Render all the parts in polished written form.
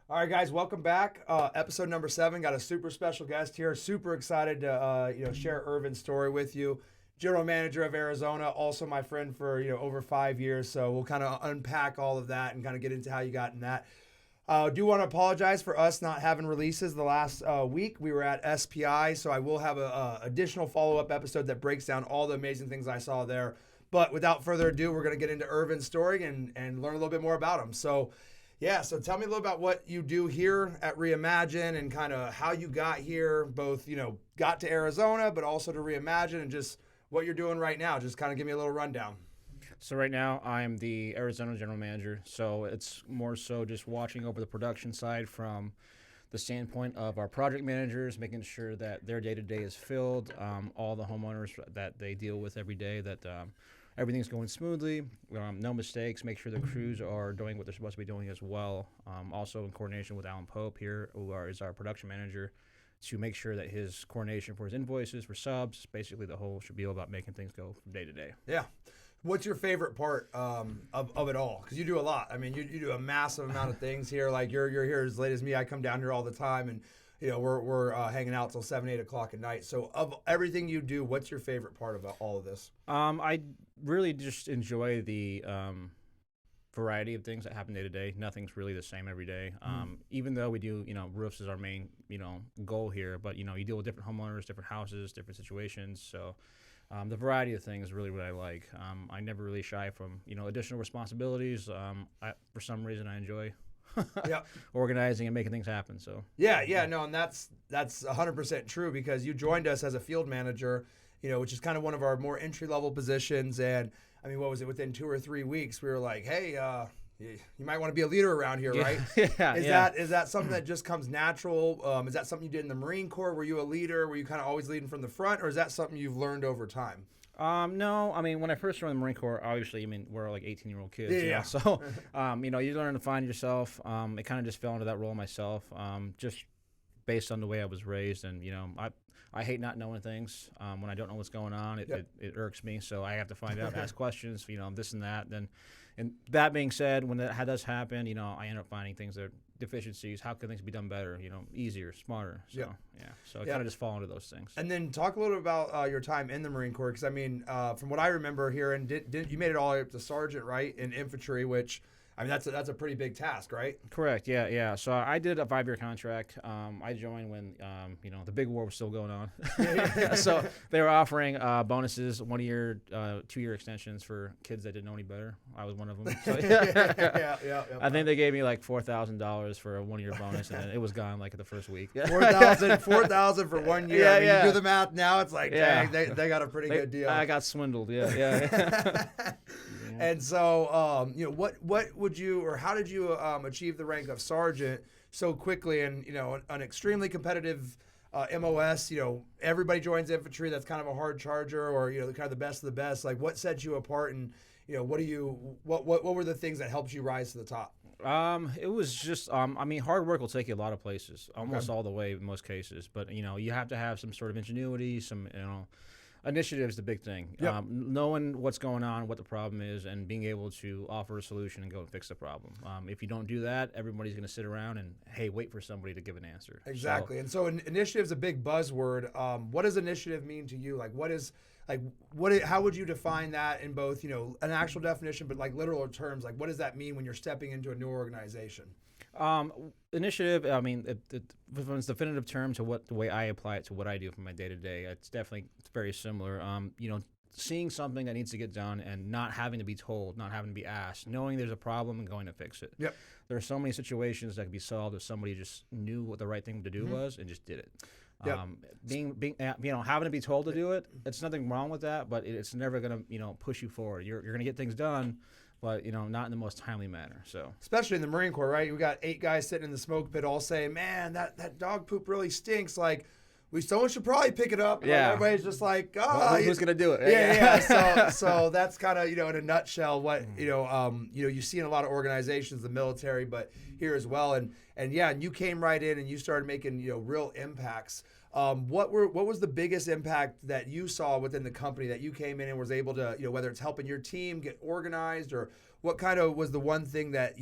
All right, guys, welcome back. Episode number 7. Got a super special guest here. Super excited to share Irvin's story with you. General manager of Arizona, also my friend for over 5 years. So we'll kind of unpack all of that and kind of get into how you got in that. Do want to apologize for us not having releases the last week. We were at SPI, so I will have a additional follow-up episode that breaks down all the amazing things I saw there. But without further ado, we're going to get into Irvin's story and learn a little bit more about him. So tell me a little about what you do here at Reimagine and kind of how you got here, both, got to Arizona, but also to Reimagine and just what you're doing right now. Just kind of give me a little rundown. So right now I'm the Arizona general manager. So it's more so just watching over the production side from the standpoint of our project managers, making sure that their day-to-day is filled, all the homeowners that they deal with every day, that everything's going smoothly, no mistakes, make sure the crews are doing what they're supposed to be doing as well. Also in coordination with Alan Pope here, who is our production manager, to make sure that his coordination for his invoices, for subs, basically the whole should be all about making things go from day to day. Yeah. What's your favorite part of it all? Because you do a lot. I mean, you do a massive amount of things here. Like you're here as late as me. I come down here all the time, and we're hanging out till 7, 8 o'clock at night. So of everything you do, what's your favorite part of all of this? I really just enjoy the variety of things that happen day to day. Nothing's really the same every day. Even though we do, roofs is our main, goal here, but, you deal with different homeowners, different houses, different situations. So the variety of things is really what I like. I never really shy from, additional responsibilities. For some reason, I enjoy organizing and making things happen. So and that's 100% true, because you joined us as a field manager, which is kind of one of our more entry-level positions. And I mean, what was it? Within 2 or 3 weeks, we were like, hey, you might want to be a leader around here, right? Is that something that just comes natural? Is that something you did in the Marine Corps? Were you a leader? Were you kind of always leading from the front, or is that something you've learned over time? No, I mean, when I first joined the Marine Corps, obviously, we're like 18-year-old kids. So, you learn to find yourself. It kind of just fell into that role myself, just based on the way I was raised. And, I hate not knowing things. When I don't know what's going on, it irks me. So I have to find out, ask questions, this and that. And that being said, when that does happen, I end up finding things that are deficiencies. How can things be done better, easier, smarter? So, So I kind of just fall into those things. And then talk a little bit about your time in the Marine Corps, because, from what I remember here, and you made it all the way up to sergeant, right, in infantry, which, that's a pretty big task, right? Correct, yeah. So I did a 5-year contract. I joined when, the big war was still going on. So they were offering bonuses, 1 year, 2-year extensions for kids that didn't know any better. I was one of them. So, I think they gave me like $4,000 for a 1-year bonus, and it was gone like the first week. $4,000 for 1 year. You do the math now, it's like, dang, they got a pretty good deal. I got swindled, yeah. And so, what would you, or how did you achieve the rank of sergeant so quickly? And an extremely competitive MOS. Everybody joins infantry. That's kind of a hard charger, or kind of the best of the best. Like, what set you apart, and what were the things that helped you rise to the top? It was just, hard work will take you a lot of places, almost all the way in most cases. But you have to have some sort of ingenuity, some initiative is the big thing. Knowing what's going on, what the problem is, and being able to offer a solution and go and fix the problem. If you don't do that, everybody's going to sit around and, wait for somebody to give an answer. Exactly. And so initiative is a big buzzword. What does initiative mean to you? How would you define that in both, an actual definition, but like literal terms? Like, what does that mean when you're stepping into a new organization? Initiative, it's definitive term to the way I apply it to what I do for my day-to-day. It's very similar. Seeing something that needs to get done and not having to be told, not having to be asked, knowing there's a problem and going to fix it. Yep. There are so many situations that can be solved if somebody just knew what the right thing to do was and just did it. Having to be told to do it, it's nothing wrong with that, but it's never going to, push you forward. You're going to get things done, but not in the most timely manner. So especially in the Marine Corps, right? We got 8 guys sitting in the smoke pit all saying, "Man, that dog poop really stinks." Like, someone should probably pick it up. Yeah. Everybody's just like, who's gonna do it? Yeah. So that's kind of in a nutshell what you see in a lot of organizations, the military, but here as well. And you came right in and you started making real impacts. What was the biggest impact that you saw within the company that you came in and was able to, whether it's helping your team get organized, or what kind of was the one thing that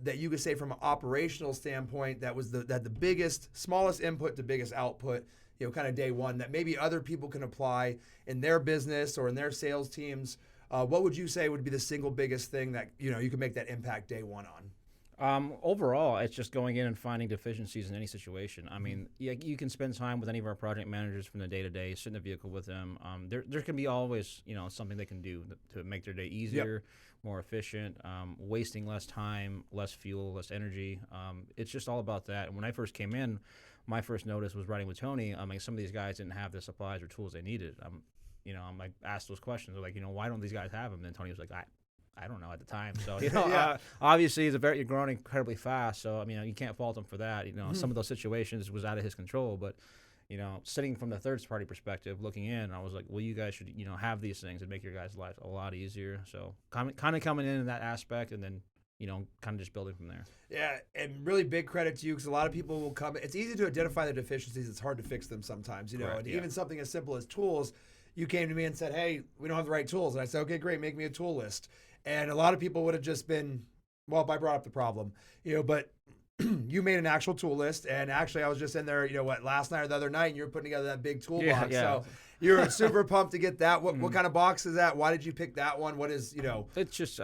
that you could say from an operational standpoint that was the biggest, smallest input to biggest output, kind of day one, that maybe other people can apply in their business or in their sales teams? What would you say would be the single biggest thing that you can make that impact day one on? Overall, it's just going in and finding deficiencies in any situation. I mean, you can spend time with any of our project managers from the day-to-day, sit in the vehicle with them. There can be always, something they can do to make their day easier, more efficient, wasting less time, less fuel, less energy. It's just all about that. And when I first came in, my first notice was riding with Tony. I mean, some of these guys didn't have the supplies or tools they needed. I'm like, asked those questions. They're like, why don't these guys have them? And then Tony was like, I don't know at the time. So, obviously you're growing incredibly fast. So, you can't fault him for that. Some of those situations was out of his control. But, sitting from the third party perspective, looking in, I was like, well, you guys should, have these things and make your guys' life a lot easier. So, kind of coming in that aspect and then, kind of just building from there. Yeah, and really big credit to you because a lot of people will come. It's easy to identify the deficiencies. It's hard to fix them sometimes, Correct, even something as simple as tools. You came to me and said, hey, we don't have the right tools. And I said, okay, great, make me a tool list. And a lot of people would have just been, well, I brought up the problem, but you made an actual tool list. And actually, I was just in there, last night or the other night, and you were putting together that big toolbox. Yeah. So you're super pumped to get that. What kind of box is that? Why did you pick that one? What is, It's just,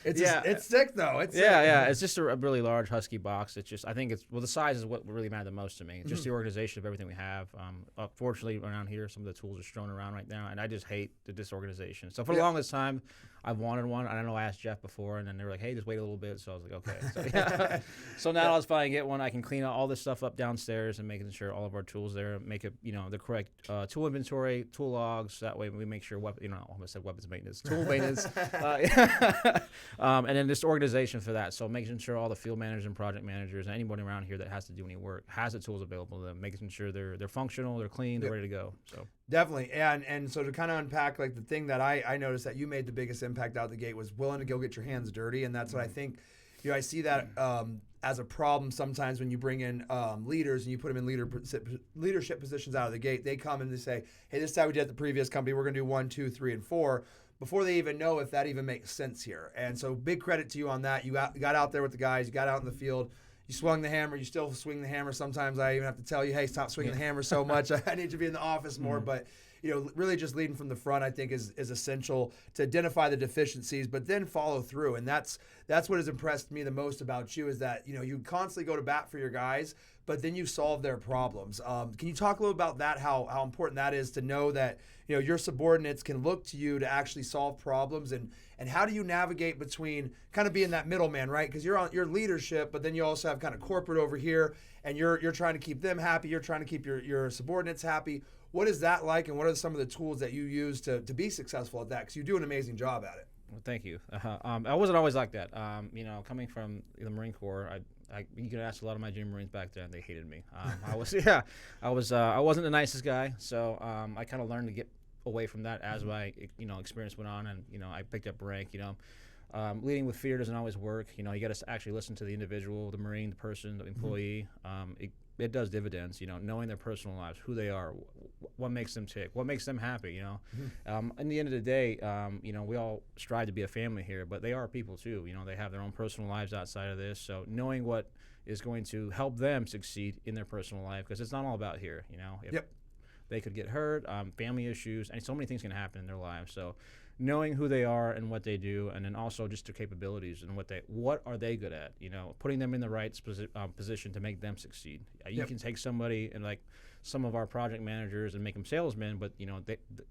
it's sick though. It's sick. It's just a really large husky box. It's just, I think the size is what really mattered the most to me. It's just the organization of everything we have. Fortunately, around here, some of the tools are strewn around right now, and I just hate the disorganization. So for the longest time, I've wanted one. I don't know, I asked Jeff before, and then they were like, hey, just wait a little bit. So I was like, okay. So now I was finally get one. I can clean all this stuff up downstairs and making sure all of our tools there, make it, the correct tool inventory, tool logs. That way we make sure, I almost said weapons maintenance, tool maintenance. And then just organization for that. So making sure all the field managers and project managers and anybody around here that has to do any work has the tools available to them, making sure they're functional, they're clean, they're ready to go. So definitely. And so to kind of unpack, like the thing that I noticed that you made the biggest impact out the gate was willing to go get your hands dirty. And that's what I think, I see that as a problem sometimes when you bring in leaders and you put them in leadership positions out of the gate. They come and they say, hey, this is how we did at the previous company. We're going to do 1, 2, 3, and 4. Before they even know if that even makes sense here. And so big credit to you on that. You got out there with the guys. You got out in the field. You swung the hammer. You still swing the hammer. Sometimes I even have to tell you, hey, stop swinging the hammer so much. I need you to be in the office more. But, really just leading from the front, I think, is essential to identify the deficiencies, but then follow through. And that's what has impressed me the most about you is that, you constantly go to bat for your guys, but then you solve their problems. Can you talk a little about that, how important that is to know that, your subordinates can look to you to actually solve problems, and how do you navigate between kind of being that middleman, right? Because you're on your leadership, but then you also have kind of corporate over here, and you're trying to keep them happy. You're trying to keep your subordinates happy. What is that like, and what are some of the tools that you use to be successful at that? Because you do an amazing job at it. Well, thank you. I wasn't always like that. Coming from the Marine Corps, you could ask a lot of my junior Marines back then. They hated me. I wasn't the nicest guy. So I kind of learned to get away from that as my experience went on, and I picked up rank. Leading with fear doesn't always work. You got to actually listen to the individual, the Marine, the person, the employee. It does dividends. Knowing their personal lives, who they are, what makes them tick, what makes them happy. In the end of the day, we all strive to be a family here, but they are people too. They have their own personal lives outside of this. So knowing what is going to help them succeed in their personal life, because it's not all about here. If they could get hurt, family issues, and so many things can happen in their lives. So knowing who they are and what they do, and then also just their capabilities and what are they good at, putting them in the right position to make them succeed. You can take somebody and like some of our project managers and make them salesmen, but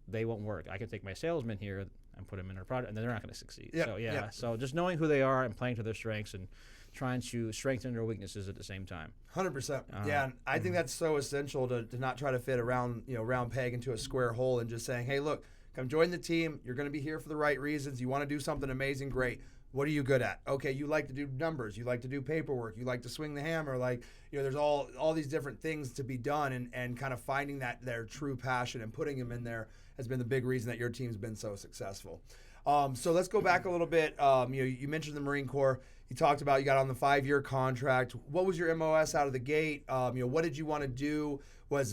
they won't work. I can take my salesman here and put them in their project, and they're not going to succeed. So just knowing who they are and playing to their strengths and trying to strengthen their weaknesses at the same time. 100%. And I think that's so essential to not try to fit a round peg into a square hole, and just saying, hey, look, come join the team. You're going to be here for the right reasons. You want to do something amazing, great. What are you good at? Okay, you like to do numbers. You like to do paperwork. You like to swing the hammer. There's all these different things to be done, and kind of finding their true passion and putting them in there has been the big reason that your team's been so successful. So let's go back a little bit. You mentioned the Marine Corps. You talked about you got on the 5-year contract. What was your MOS out of the gate? What did you want to do? What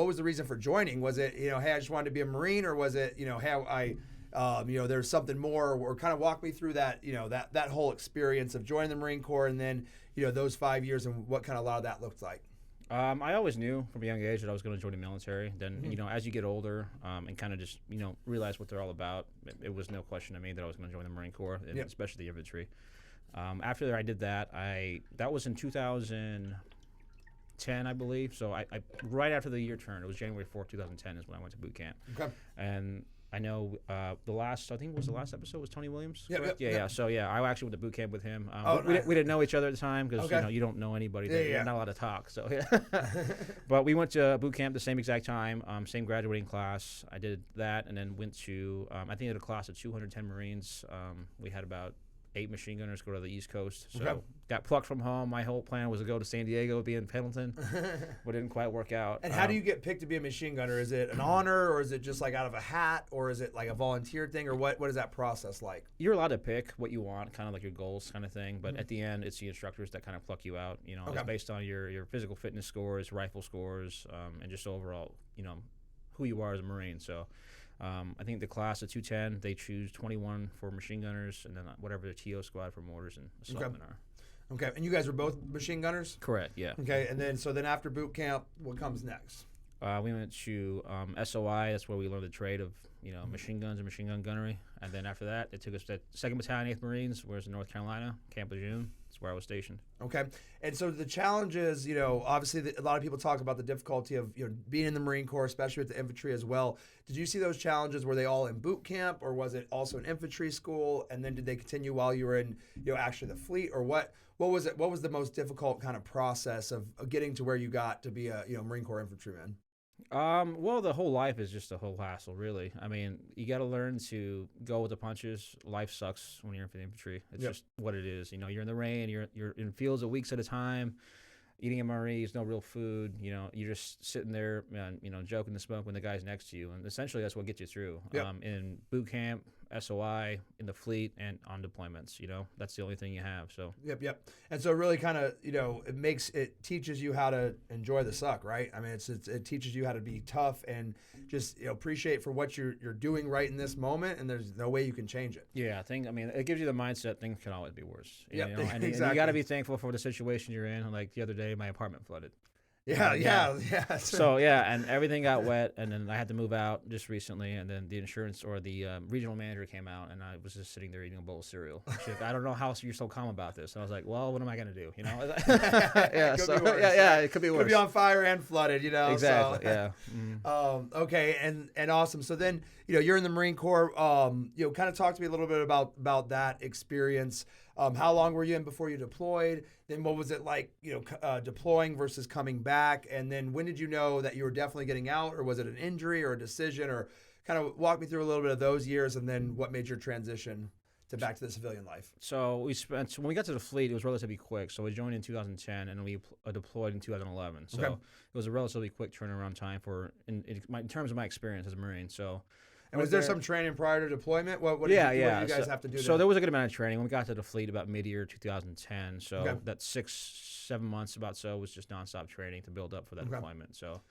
was the reason for joining? Was it, hey, I just wanted to be a Marine, or was it, hey, there's something more, or kind of walk me through that, that whole experience of joining the Marine Corps and then, those 5 years and what kind of a lot of that looked like. I always knew from a young age that I was going to join the military. Then, as you get older and kind of just, realize what they're all about, it was no question to me that I was going to join the Marine Corps, and especially the infantry. After I did that, that was in 2010, I believe. So I right after the year turned, it was January 4th, 2010 is when I went to boot camp. Okay. And I know I think it was the last episode was Tony Williams. Yeah. So I actually went to boot camp with him. Nice. We didn't know each other at the time because you don't know anybody. You're not allowed to talk. So but we went to boot camp the same exact time, same graduating class. I did that and then went to I think I did a class of 210 Marines. We had about 8 machine gunners go to the East Coast. So got plucked from home. My whole plan was to go to San Diego, be in Pendleton, but it didn't quite work out. And how do you get picked to be a machine gunner? Is it an honor, or is it just like out of a hat, or is it like a volunteer thing, or what is that process like? You're allowed to pick what you want, kind of like your goals kind of thing, but at the end, it's the instructors that kind of pluck you out. It's based on your physical fitness scores, rifle scores, and just overall, who you are as a Marine. So I think the class of 210, they choose 21 for machine gunners, and then whatever the TO squad for mortars and assaultmen are. Okay, and you guys were both machine gunners? Correct, yeah. Okay, and then after boot camp, what comes next? We went to SOI. That's where we learned the trade of machine guns and machine gun gunnery. And then after that, they took us to 2nd Battalion, 8th Marines, where it's in North Carolina, Camp Lejeune. That's where I was stationed. Okay, and so the challenges, obviously a lot of people talk about the difficulty of being in the Marine Corps, especially with the infantry as well. Did you see those challenges? Were they all in boot camp, or was it also an infantry school? And then did they continue while you were in actually the fleet, or what? What was it? What was the most difficult kind of process of getting to where you got to be a Marine Corps infantryman? Well, the whole life is just a whole hassle, really. I mean, you got to learn to go with the punches. Life sucks when you're in the infantry. It's just what it is. You're in the rain. You're in fields of weeks at a time, eating MREs, no real food. You're just sitting there, joking the smoke when the guy's next to you, and essentially that's what gets you through. In boot camp, SOI, in the fleet, and on deployments. That's the only thing you have. So. Yep. And so really kind of, it teaches you how to enjoy the suck, right? I mean, it teaches you how to be tough and just appreciate for what you're doing right in this moment, and there's no way you can change it. Yeah, it gives you the mindset things can always be worse. Yeah, and exactly. You got to be thankful for the situation you're in. Like the other day, my apartment flooded. Yeah. So and everything got wet, and then I had to move out just recently, and then the insurance or the regional manager came out, and I was just sitting there eating a bowl of cereal. She's like, I don't know how you're so calm about this. And I was like, well, what am I gonna do? It could be worse. It could be worse. Could be on fire and flooded. Exactly. So. Yeah. Okay, and awesome. So then you're in the Marine Corps. Kind of talk to me a little bit about that experience. How long were you in before you deployed? Then what was it like, deploying versus coming back? And then when did you know that you were definitely getting out, or was it an injury or a decision? Or kind of walk me through a little bit of those years, and then what made your transition to back to the civilian life? So when we got to the fleet, it was relatively quick. So we joined in 2010, and we deployed in 2011. So it was a relatively quick turnaround time in terms of my experience as a Marine. So. And was there some training prior to deployment? What did you guys have to do? So there was a good amount of training. When we got to the fleet about mid-year 2010, so that 6-7 months about so was just nonstop training to build up for that deployment. So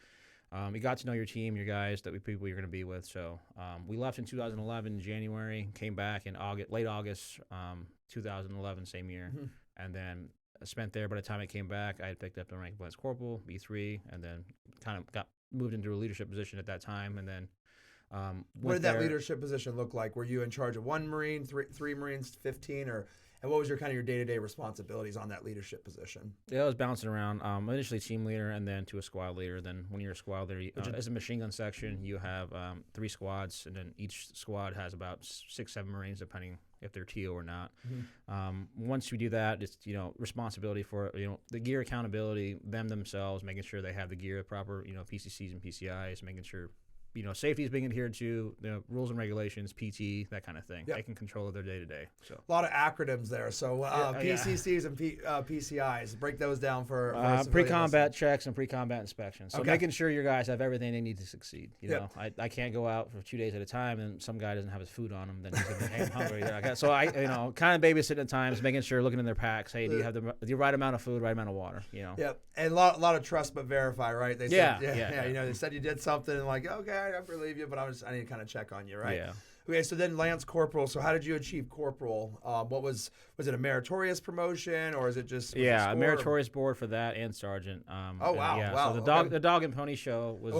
you got to know your team, your guys, people you're going to be with. So we left in 2011 January, came back in late August 2011, same year, and then spent there. By the time I came back, I had picked up the rank of Lance Corporal, B3, and then kind of got moved into a leadership position at that time, and then. What did that leadership position look like? Were you in charge of 1 Marine, 3 Marines, 15, and what was your day-to-day responsibilities on that leadership position? Yeah, I was bouncing around. Initially team leader, and then to a squad leader. Then when you're a squad leader, as a machine gun section, you have 3 squads, and then each squad has about 6-7 Marines, depending if they're TO or not. Once you do that, it's responsibility for the gear accountability, themselves, making sure they have the gear, proper PCCs and PCIs, making sure. Safety is being adhered to, the rules and regulations, PT, that kind of thing. They can control their day-to-day. So a lot of acronyms there. So PCCs and PCIs, break those down for pre-combat checks and pre-combat inspections. So making sure your guys have everything they need to succeed. I can't go out for 2 days at a time and some guy doesn't have his food on him. Then he's going to be, hey, I'm hungry. So I kind of babysitting at times, making sure, looking in their packs. Hey, do you have the right amount of food, right amount of water? Yep. And a lot of trust but verify, right? They said, they said you did something and like, okay, I believe you, but I need to kind of check on you, right? Yeah. Okay, so then Lance Corporal. So how did you achieve Corporal? What was it a meritorious promotion, or is it just a meritorious board for that and Sergeant. Oh wow, yeah. wow. So the dog and pony show was.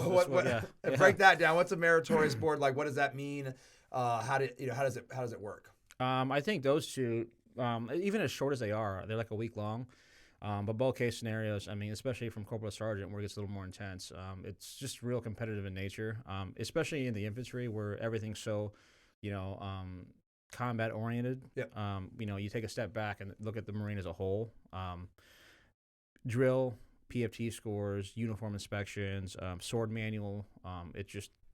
Break that down. What's a meritorious board like? What does that mean? How does it work? I think those two, even as short as they are, they're like a week long. But both case scenarios, I mean, especially from Corporal to Sergeant, where it gets a little more intense, it's just real competitive in nature, especially in the infantry where everything's so, combat oriented. Yep. You take a step back and look at the Marine as a whole. Drill, PFT scores, uniform inspections, sword manual.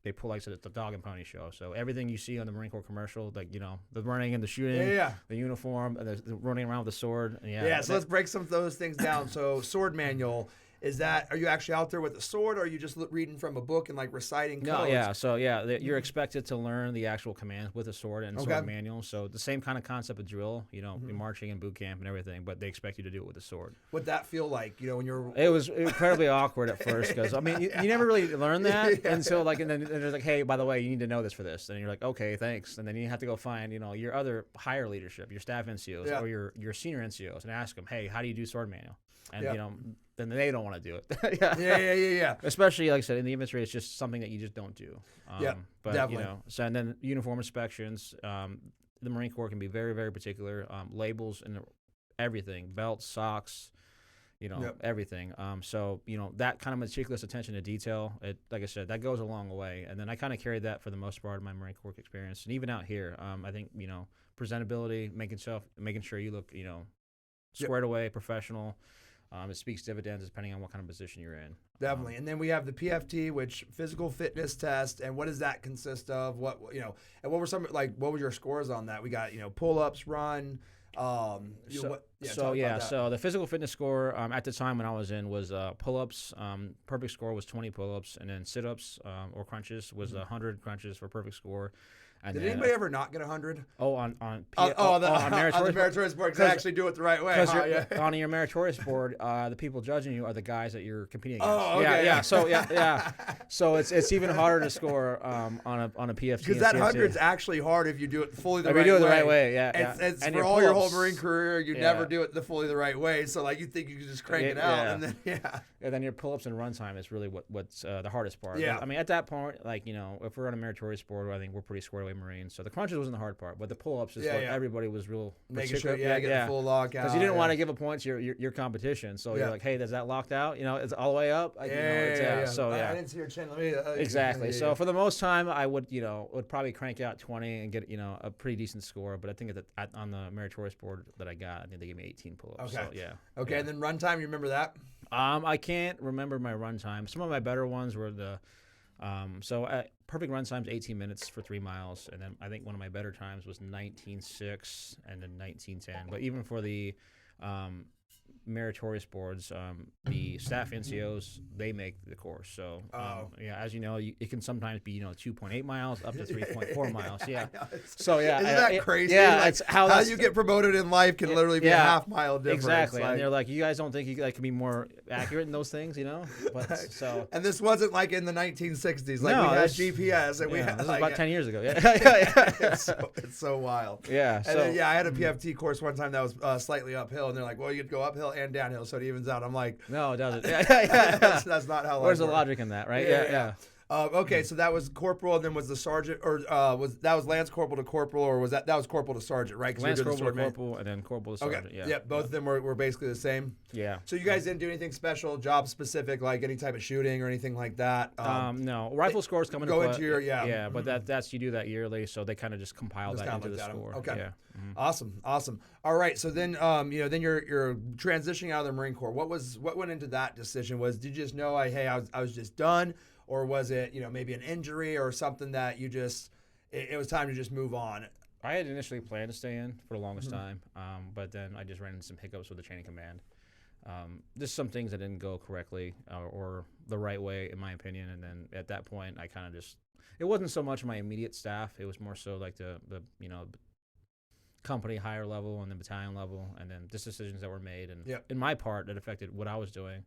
They pull, like I said, it's the dog and pony show. So everything you see on the Marine Corps commercial, like, the running and the shooting, the uniform, and the running around with the sword. So let's break some of those things down. So sword manual, are you actually out there with the sword, or are you just reading from a book and like reciting codes? No, yeah. So you're expected to learn the actual commands with a sword and sword manual. So the same kind of concept of drill, you're marching in boot camp and everything, but they expect you to do it with a sword. What'd that feel like? When you're It was incredibly awkward at first because I mean you never really learn that until and then they're like, hey, by the way, you need to know this for this, and you're like, okay, thanks, and then you have to go find your other higher leadership, your staff NCOs or your senior NCOs, and ask them, hey, how do you do sword manual? And then they don't want to do it. Yeah. Especially, like I said, in the infantry, it's just something that you just don't do. But definitely. So and then uniform inspections. The Marine Corps can be very, very particular. Labels and everything, belts, socks, everything. So that kind of meticulous attention to detail. Like I said, that goes a long way. And then I kind of carried that for the most part of my Marine Corps experience, and even out here, I think presentability, making sure you look squared away, professional. It speaks dividends depending on what kind of position you're in. Definitely. And then we have the PFT, which physical fitness test. And what does that consist of? And what were your scores on that? We got, pull-ups, run. So the physical fitness score at the time when I was in was pull-ups. Perfect score was 20 pull-ups, and then sit-ups or crunches was 100 crunches for perfect score. And did anybody ever not get 100? Oh, on the meritorious board, because they actually do it the right way. Because on your meritorious board, the people judging you are the guys that you're competing against. Oh, okay. Yeah. So it's even harder to score on a PFT. Because that 100's actually hard if you do it fully the right way. If you do it the right way, yeah. It's for all your whole Marine career, you never do it the fully the right way. So you think you can just crank it out, and then and then your pull-ups and run time is really what's the hardest part. Yeah. I mean, at that point, if we're on a meritorious board, I think we're pretty squared away Marines. So the crunches wasn't the hard part, but the pull-ups is everybody was real making sure get the full lockout. Because you didn't want to give a point to your competition. So you're like, hey, is that locked out? It's all the way up. So I didn't see your chin. Exactly. So for the most time, I would probably crank out 20 and get a pretty decent score. But I think on the meritorious board that I got, I think they gave me 18 pull-ups. Okay. So, yeah. Okay, and then run time, you remember that? I can't remember my run time. Some of my better ones were perfect run time's 18 minutes for 3 miles, and then I think one of my better times was 19.6 and then 19.10. But even for the meritorious boards, the staff NCOs, they make the course. So as you know, it can sometimes be 2.8 miles up to 3.4 miles. Yeah. So isn't that crazy? Yeah, it's how you get promoted in life can literally be a half mile difference. Exactly. And they're like, you guys don't think you can be more accurate in those things, But so. And this wasn't like in the 1960s. We had GPS and we had. This was about 10 years ago. Yeah. It's so wild. Yeah. And then, I had a PFT course one time that was slightly uphill, and they're like, well, you could go uphill and downhill, so it evens out. I'm like, no, it doesn't. That's not how. Where's the logic in that, right? Yeah. Okay, so that was Corporal, and then was the Sergeant, or was Lance Corporal to Corporal, or was that was Corporal to Sergeant, right? Lance Corporal to Corporal, and then Corporal to Sergeant. Okay. Yeah. Both of them were basically the same. Yeah. So you guys didn't do anything special, job specific, like any type of shooting or anything like that. No, rifle scores come into your Yeah, but that's you do that yearly, so they kind of just compile that into the score. Okay. Yeah. Mm-hmm. Awesome. All right. So then, then you're transitioning out of the Marine Corps. What went into that decision? Did you just know, I was just done? Or was it, maybe an injury or something that you just, it was time to just move on? I had initially planned to stay in for the longest time, but then I just ran into some hiccups with the chain of command. Just some things that didn't go correctly or the right way, in my opinion. And then at that point, I kind of just, it wasn't so much my immediate staff. It was more so like the company higher level and the battalion level, and then just decisions that were made. And in my part, that affected what I was doing.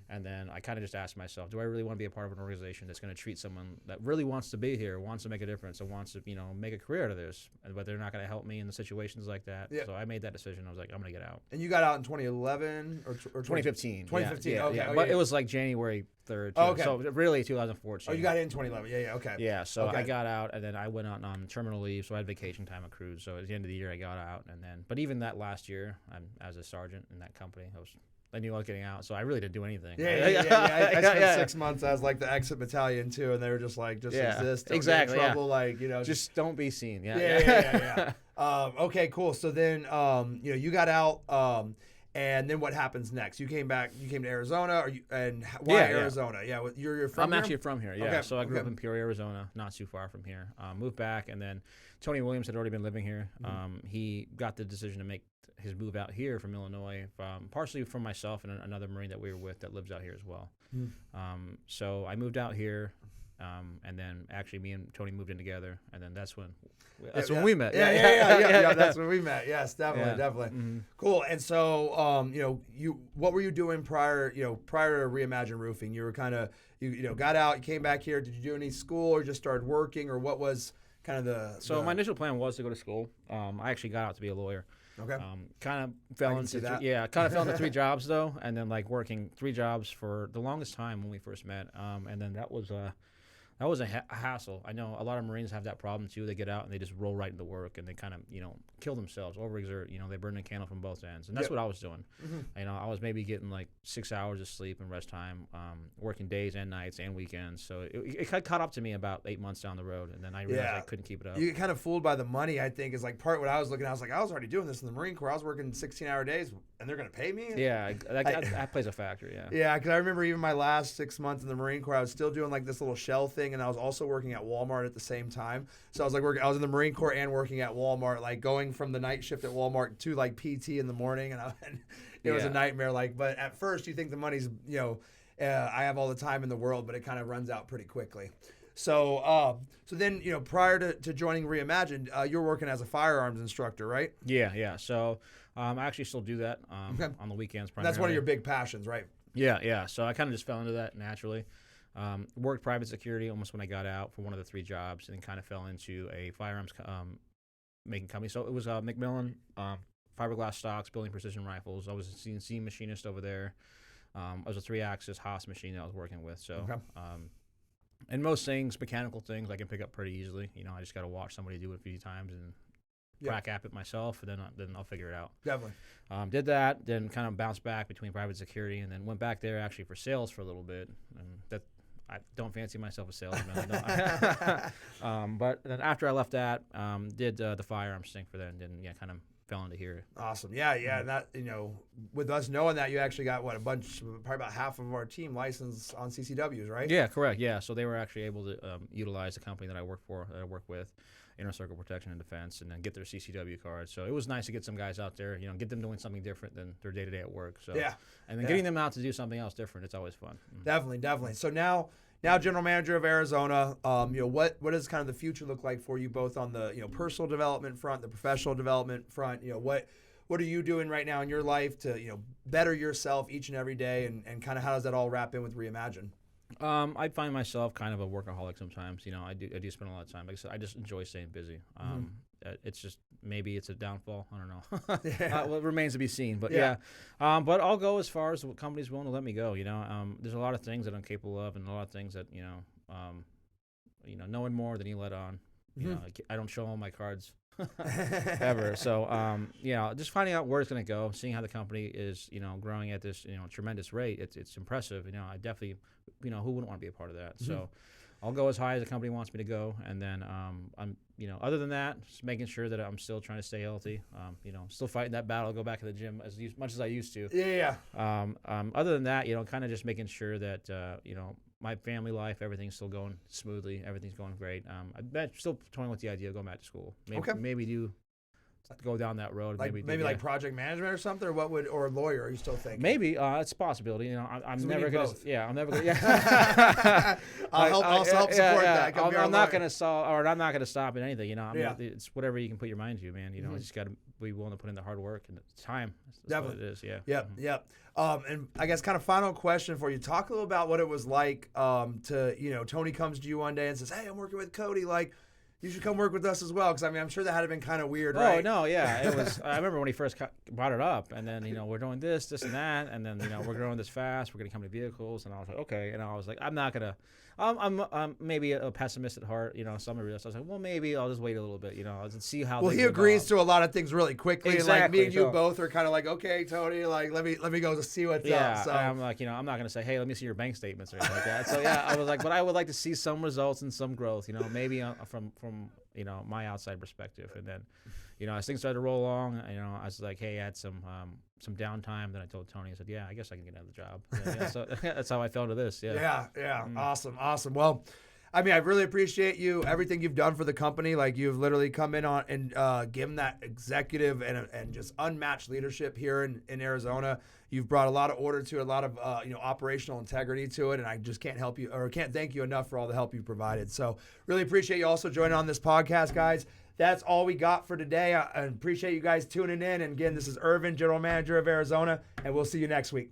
And then I kind of just asked myself, do I really want to be a part of an organization that's going to treat someone that really wants to be here, wants to make a difference, and wants to, make a career out of this, but they're not going to help me in the situations like that. Yeah. So I made that decision. I was like, I'm going to get out. And you got out in 2011 or 2015. 2015. Yeah, Okay. yeah. Oh, But yeah. it was like January 3rd. Oh, okay. So really 2014. Oh, you got in 2011. Yeah. Okay. Yeah, so Okay. I got out, and then I went on terminal leave, so I had vacation time accrued. So at the end of the year, I got out, and then, but even that last year, as a sergeant in that company, I knew I was getting out, so I really didn't do anything. Yeah. I spent 6 months as like the exit battalion too, and they were just like, exist, don't get in trouble, like just don't be seen. Yeah. Okay, cool. So then, you got out, and then what happens next? You came back. You came to Arizona, and why Arizona? Yeah, you're from. I'm here? actually from here. Yeah, Okay, so I grew up in Peoria, Arizona, not too far from here. Moved back, and then Tony Williams had already been living here. He got the decision to make his move out here from Illinois, partially from myself and another Marine that we were with that lives out here as well. So I moved out here, and then actually me and Tony moved in together, and then that's when we met. Yeah, that's when we met. Yes, definitely. Mm-hmm. Cool. And so, what were you doing prior to Reimagine Roofing? You were kind of, got out, you came back here. Did you do any school or just started working, or what was kind of the? So my initial plan was to go to school. I actually got out to be a lawyer. Okay. Kind of fell into fell into 3 jobs though, and then like working 3 jobs for the longest time when we first met. And then that was a hassle. I know a lot of Marines have that problem too. They get out and they just roll right into work, and they kind of kill themselves, overexert. They burn the candle from both ends, and that's what I was doing. I was maybe getting like 6 hours of sleep and rest time, working days and nights and weekends. So it caught up to me about 8 months down the road, and then I realized I couldn't keep it up. You get kind of fooled by the money. I think is like part what I was looking at. I was like, I was already doing this in the Marine Corps. I was working 16-hour days, and they're gonna pay me. Yeah, that plays a factor. Yeah. Yeah, because I remember even my last 6 months in the Marine Corps, I was still doing like this little shell thing, and I was also working at Walmart at the same time. So I was like I was in the Marine Corps and working at Walmart, like going from the night shift at Walmart to like PT in the morning, and it was a nightmare. Like, but at first you think the money's, I have all the time in the world, but it kind of runs out pretty quickly. So, then prior to joining Reimagine, you were working as a firearms instructor, right? Yeah. So I actually still do that on the weekends. Primarily. That's one of your big passions, right? Yeah. So I kind of just fell into that naturally. Worked private security almost when I got out for one of the 3 jobs, and then kind of fell into a firearms making company. So it was Macmillan, fiberglass stocks, building precision rifles. I was a CNC machinist over there. I was a 3-axis Haas machine that I was working with. So, and most things, mechanical things, I can pick up pretty easily. I just got to watch somebody do it a few times and crack at it myself, and then I'll figure it out. Definitely. Did that, then kind of bounced back between private security, and then went back there actually for sales for a little bit, and that. I don't fancy myself a salesman. But then after I left that, did the firearms thing for that, and then kind of fell into here. Awesome. Yeah. And that, with us knowing that, you actually got probably about half of our team licensed on CCWs, right? Yeah, correct. Yeah. So they were actually able to utilize the company that I work with, Inner Circle Protection and Defense, and then get their CCW cards. So it was nice to get some guys out there, get them doing something different than their day-to-day at work. So and then getting them out to do something else different, it's always fun. Definitely. So now General Manager of Arizona, what does kind of the future look like for you, both on the personal development front, the professional development front? What are you doing right now in your life to better yourself each and every day, and kind of how does that all wrap in with Reimagine? I find myself kind of a workaholic sometimes. I do spend a lot of time. Like I said, I just enjoy staying busy. It's just maybe it's a downfall. I don't know. Well, it remains to be seen. But but I'll go as far as the company's willing to let me go. There's a lot of things that I'm capable of, and a lot of things that knowing more than you let on. I don't show all my cards ever. So just finding out where it's going to go, seeing how the company is growing at this tremendous rate. It's impressive. I definitely who wouldn't want to be a part of that. So I'll go as high as the company wants me to go, and then I'm other than that, just making sure that I'm still trying to stay healthy. Still fighting that battle, go back to the gym as much as I used to. Other than that, kind of just making sure that my family life, everything's still going smoothly, everything's going great. I'm still toying with the idea of going back to school. Maybe do go down that road. Like maybe like project management or something, or lawyer? Are you still thinking? Maybe it's a possibility. You know, I'm So never gonna. both. Yeah, I'm never gonna. Yeah. I'll help support that. I'm not gonna solve, or I'm not gonna stop at anything. You know, it's whatever you can put your mind to, man. You know, you just gotta be willing to put in the hard work and time. That's what it is. Yeah. Yep. And I guess kind of final question for you. Talk a little about what it was like to Tony comes to you one day and says, "Hey, I'm working with Cody. Like, you should come work with us as well." Because I mean, I'm sure that had been kind of weird, right? Oh no, yeah, it was. I remember when he first brought it up, and then we're doing this, and that, and then we're growing this fast. We're getting how many vehicles, and I was like, okay, and I was like, I'm not gonna. I'm maybe a pessimist at heart, some of this. I was like, well, maybe I'll just wait a little bit, and see how. Well, he agrees to a lot of things really quickly, exactly. And like me and you both are kind of like, okay, Tony, like let me go to see what's up. So I'm like, I'm not gonna say, hey, let me see your bank statements or anything like that. So yeah, I was like, but I would like to see some results and some growth, maybe from my outside perspective, and then, as things started to roll along, I was like, hey, I had some downtime. Then I told Tony, I said, yeah, I guess I can get another job. And, so that's how I fell to this. Yeah. Awesome. Well, I mean, I really appreciate everything you've done for the company. Like, you've literally come in on and given that executive and just unmatched leadership here in Arizona. You've brought a lot of order to it, a lot of operational integrity to it, and I just can't thank you enough for all the help you provided. So really appreciate you also joining on this podcast, guys. That's all we got for today. I appreciate you guys tuning in. And again, this is Irvin, General Manager of Arizona, and we'll see you next week.